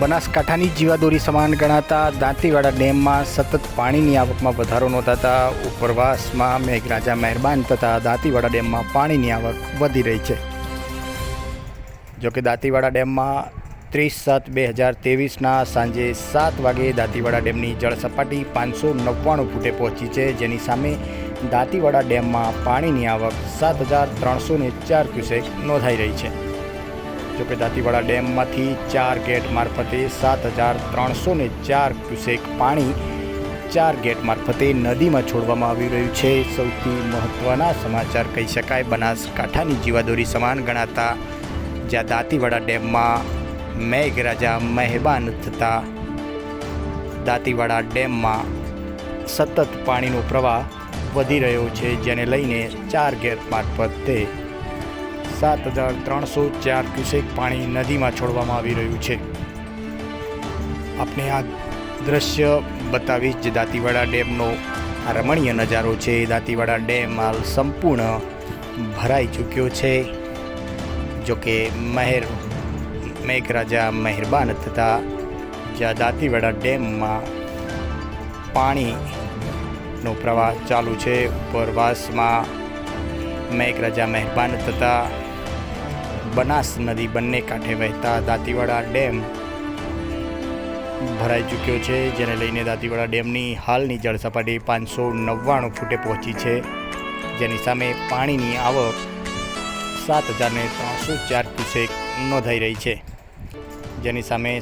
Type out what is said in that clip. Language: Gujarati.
બનાસકાંઠાની જીવાદોરી સમાન ગણાતા દાંતીવાડા ડેમમાં સતત પાણીની આવકમાં વધારો નોંધાતા ઉપરવાસમાં મેઘરાજા મહેરબાન થતાં દાંતીવાડા ડેમમાં પાણીની આવક વધી રહી છે। જોકે દાંતીવાડા ડેમમાં 30/7/2023ના સાંજે 7 વાગે દાંતીવાડા ડેમની જળ સપાટી 599 ફૂટે પહોંચી છે, જેની સામે દાંતીવાડા ડેમમાં પાણીની આવક 7304 ક્યુસેક નોંધાઈ રહી છે। જોકે દાંતીવાડા ડેમમાંથી 4 ગેટ મારફતે 7304 ક્યુસેક પાણી 4 ગેટ મારફતે નદીમાં છોડવામાં આવી રહ્યું છે। સૌથી મહત્ત્વના સમાચાર કહી શકાય બનાસકાંઠાની જીવાદોરી સમાન ગણાતા જ્યાં દાંતીવાડા ડેમમાં મેઘરાજા મહેરબાન થતાં દાંતીવાડા ડેમમાં સતત પાણીનો પ્રવાહ વધી રહ્યો છે, જેને લઈને 4 ગેટ મારફતે 7304 ક્યુસેક પાણી નદીમાં છોડવામાં આવી રહ્યું છે। આપણે આ દ્રશ્ય બતાવીશ જે દાંતીવાડા ડેમનો આ રમણીય નજારો છે। દાંતીવાડા ડેમ હાલ સંપૂર્ણ ભરાઈ ચૂક્યો છે। જોકે મેઘરાજા મહેરબાન થતાં જ્યાં દાંતીવાડા ડેમમાં પાણીનો પ્રવાહ ચાલુ છે, ઉપરવાસમાં મેઘરાજા મહેરબાન થતાં બનાસ નદી બંને કાંઠે વહેતા દાંતીવાડા ડેમ ભરાઈ ચૂક્યો છે, જેને લઈને દાંતીવાડા ડેમની હાલની જળ સપાટી 599 ફૂટે પહોંચી છે, જેની સામે પાણીની આવક 7304 ક્યુસેક નોંધાઈ રહી છે, જેની સામે